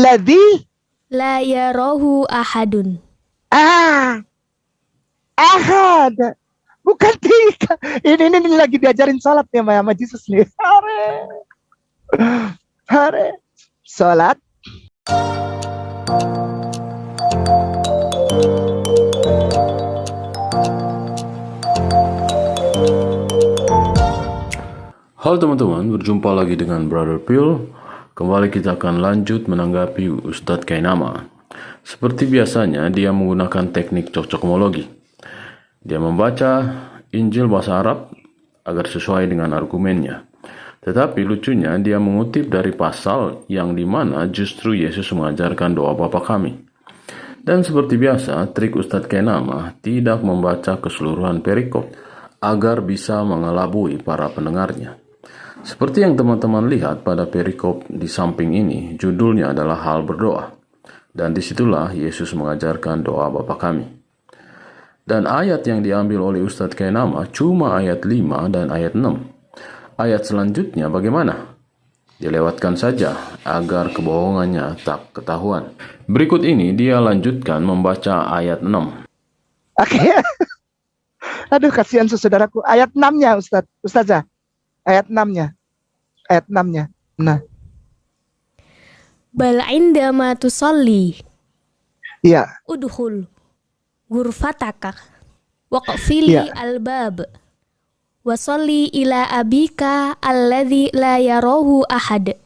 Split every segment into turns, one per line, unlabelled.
Ladzi
la yarahu ahadun.
ahad. Bukan tiga. Ini lagi diajarin sholat nih sama Jesus nih. Hare. Sholat.
Halo teman-teman, berjumpa lagi dengan Brother Phil. Kembali kita akan lanjut menanggapi Ustadz Kainama. Seperti biasanya, dia menggunakan teknik cocokmologi. Dia membaca Injil bahasa Arab agar sesuai dengan argumennya. Tetapi lucunya, dia mengutip dari pasal yang dimana justru Yesus mengajarkan doa Bapa kami. Dan seperti biasa, trik Ustadz Kainama tidak membaca keseluruhan perikop agar bisa mengelabui para pendengarnya. Seperti yang teman-teman lihat pada perikop di samping ini, judulnya adalah hal berdoa. Dan disitulah Yesus mengajarkan doa Bapa kami. Dan ayat yang diambil oleh Ustadz Kainama cuma ayat 5 dan ayat 6. Ayat selanjutnya bagaimana? Dilewatkan saja agar kebohongannya tak ketahuan. Berikut ini dia lanjutkan membaca ayat 6.
Oke. Aduh, kasihan saudaraku. Ayat 6-nya Ustazah. Ayat 6-nya. Ayat 6-nya. Nah.
Bal indama tusalli
Iya.
udkhul ghurfataka waqfili
Iya.
albab wasalli ila abika alladzi la yarahu ahad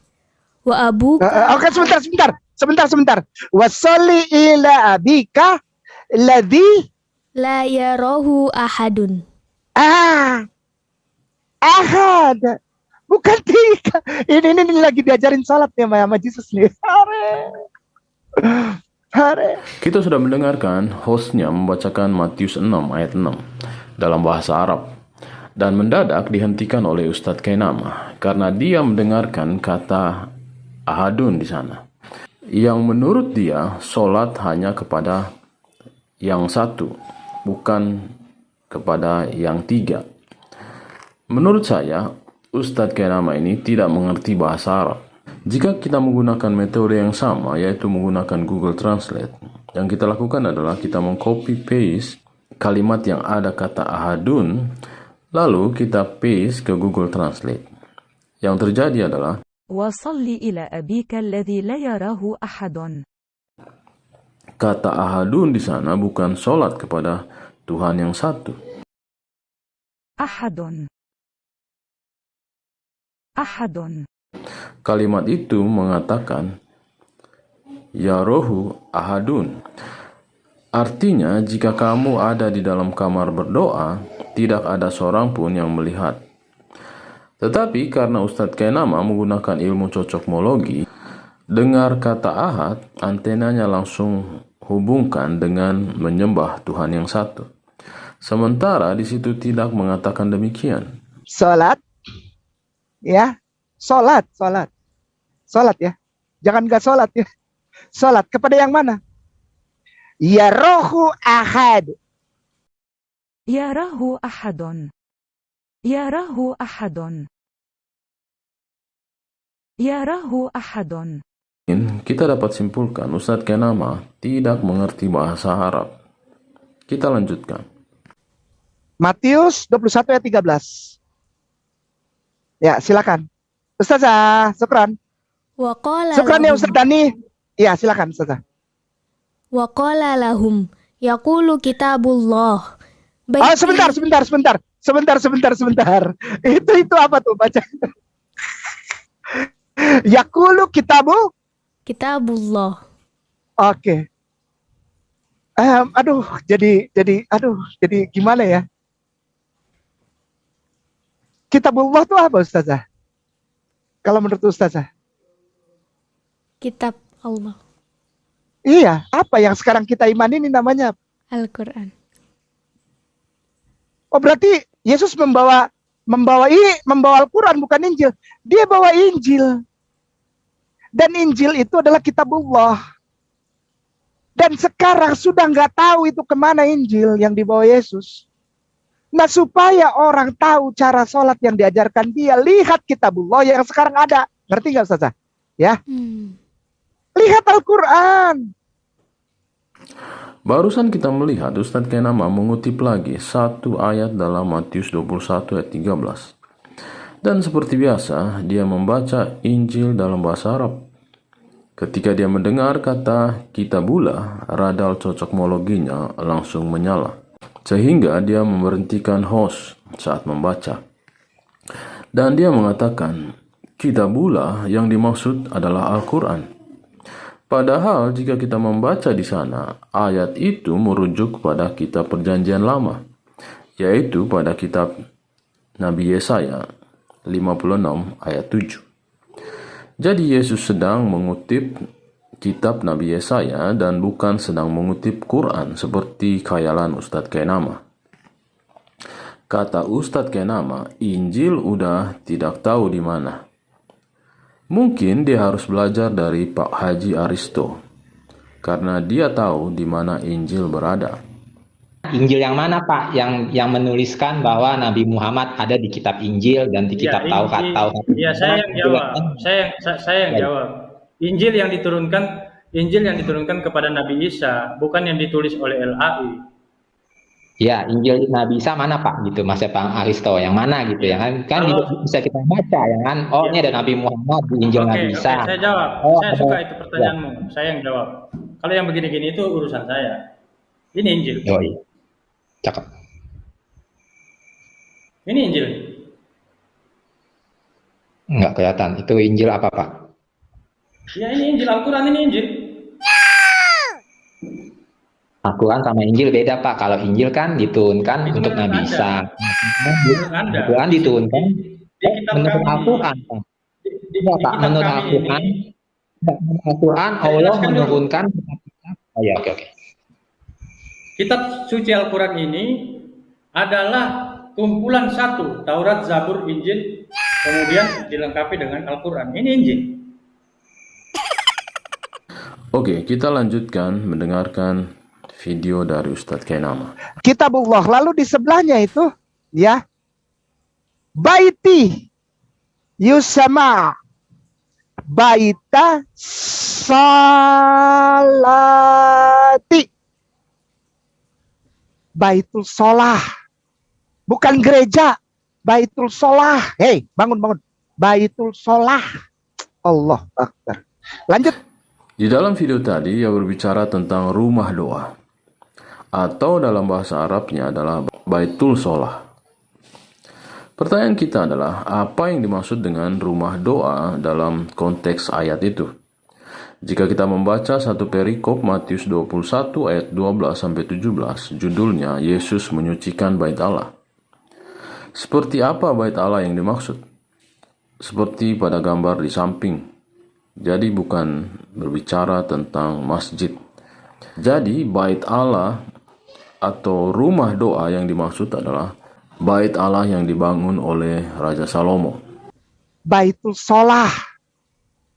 wa abuka.
Oke, sebentar. Wasolli ila abika ladzi
La yarahu ahadun.
ahad. Bukan tiga. Ini lagi diajarin sholat nih sama Jesus nih. Hare.
Kita sudah mendengarkan hostnya membacakan Matius 6 ayat 6 dalam bahasa Arab. Dan mendadak dihentikan oleh Ustadz Kainama karena dia mendengarkan kata ahadun di sana. Yang menurut dia, sholat hanya kepada yang satu, bukan kepada yang tiga. Menurut saya, Ustadz Kainama ini tidak mengerti bahasa Arab. Jika kita menggunakan metode yang sama, yaitu menggunakan Google Translate, yang kita lakukan adalah kita meng-copy paste kalimat yang ada kata ahadun, lalu kita paste ke Google Translate. Yang terjadi adalah
وصل إلى أبيك الذي لا يراه أحد.
kata ahadun di sana bukan sholat kepada Tuhan yang satu.
أحد.
Kalimat itu mengatakan ya rohu ahadun. Artinya jika kamu ada di dalam kamar berdoa, tidak ada seorang pun yang melihat. Tetapi karena Ustadz Kainama menggunakan ilmu cocokmologi, dengar kata ahad, antenanya langsung hubungkan dengan menyembah Tuhan yang satu. Sementara di situ tidak mengatakan demikian.
Sholat. Ya. Sholat ya. Jangan nggak sholat ya. Sholat kepada yang mana? Ya rohu ahad.
يراه أحد. يراه أحد. يراه أحد.
Kita dapat simpulkan Ustadz Kainama tidak mengerti bahasa Arab. Kita lanjutkan.
Matius 21 ayat 13. Ya, silakan. Ustazah, syukran.
Wa qala
Syukran ya
lahum.
Ustaz Dani. Ya, silakan Ustazah.
Wa qala lahum yaqulu kitabullah.
Sebentar. Itu apa tuh baca? Yaqulu kitabu.
Kitabullah.
Oke. Jadi gimana ya? Kitabullah itu apa Ustazah? Kalau menurut Ustazah?
Kitab Allah.
Iya, apa yang sekarang kita imani ini namanya?
Al-Quran.
Oh, berarti Yesus membawa Al-Quran bukan Injil. Dia bawa Injil. Dan Injil itu adalah kitabullah. Dan sekarang sudah nggak tahu itu kemana Injil yang dibawa Yesus. Nah, supaya orang tahu cara sholat yang diajarkan dia, lihat kitabullah yang sekarang ada. Ngerti nggak Ustazah? Ya. Lihat Al-Quran.
Barusan kita melihat Ustadz Kainama mengutip lagi satu ayat dalam Matius 21 ayat 13. Dan seperti biasa, dia membaca Injil dalam bahasa Arab. Ketika dia mendengar kata kitabullah, radar cocokmologinya langsung menyala. Sehingga dia memberhentikan host saat membaca. Dan dia mengatakan, kitabullah yang dimaksud adalah Al-Quran. Padahal jika kita membaca di sana, ayat itu merujuk pada kitab Perjanjian Lama, yaitu pada kitab Nabi Yesaya 56 ayat 7. Jadi Yesus sedang mengutip kitab Nabi Yesaya dan bukan sedang mengutip Quran seperti khayalan Ustadz Kainama. Kata Ustadz Kainama, Injil udah tidak tahu di mana. Mungkin dia harus belajar dari Pak Haji Aristo, karena dia tahu di mana Injil berada.
Injil yang mana Pak? Yang menuliskan bahwa Nabi Muhammad ada di kitab Injil dan di kitab Taurat.
Iya, saya yang jawab. Saya yang jawab. Injil yang diturunkan kepada Nabi Isa, bukan yang ditulis oleh LAI.
Ya, Injil Nabi Isa mana Pak gitu, Mas Pak Aristo, yang mana gitu ya kan? Kan bisa kita baca ya kan? Oh, ini ada Nabi Muhammad di Injil Nabi Isa.
Saya jawab. Saya suka itu pertanyaanmu. Saya yang jawab. Kalau yang begini-gini itu urusan saya. Ini Injil.
Oh iya. Cakep.
Ini Injil.
Enggak kelihatan. Itu Injil apa Pak?
Ya, ini Injil. Al-Quran ini Injil.
Al-Quran sama Injil beda Pak. Kalau Injil kan diturunkan
Itu
untuk
menurut
Nabi Isa.
Anda.
Al-Quran diturunkan
Di kitab
menurut
kami.
Al-Quran Pak.
Di
Iya, Pak,
kitab
menurut
kami
Al-Quran,
ini.
Al-Quran
Saya
Allah
jelaskan dulu.
menurunkan kitab-kitab. Oh ya, oke.
Kitab suci Al-Quran ini adalah kumpulan satu, Taurat, Zabur, Injil, kemudian dilengkapi dengan Al-Quran. Ini Injil.
Oke, kita lanjutkan mendengarkan video dari Ustadz Kainama.
Kitabullah. Lalu di sebelahnya itu, ya, baiti yusama baita salati. Baitul Solah. Bukan gereja. Baitul Solah. Hei, bangun. Baitul Solah. Allah Akbar. Lanjut.
Di dalam video tadi, ia berbicara tentang rumah doa. Atau dalam bahasa Arabnya adalah Baitul Solah. Pertanyaan kita adalah, apa yang dimaksud dengan rumah doa dalam konteks ayat itu? Jika kita membaca satu perikop Matius 21 ayat 12-17, judulnya Yesus menyucikan bait Allah. Seperti apa bait Allah yang dimaksud? Seperti pada gambar di samping. Jadi bukan berbicara tentang masjid. Jadi bait Allah atau rumah doa yang dimaksud adalah bait Allah yang dibangun oleh Raja Salomo.
Baitul Solah.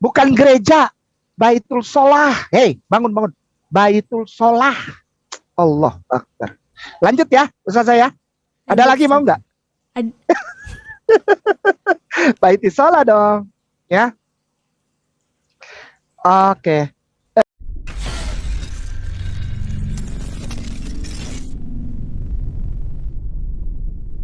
Bukan gereja. Baitul Solah. Hei, bangun. Baitul Solah. Allah Akbar. Lanjut ya, Ustaz saya. Ada lagi mau nggak? Baitul Solah dong. Ya. Oke.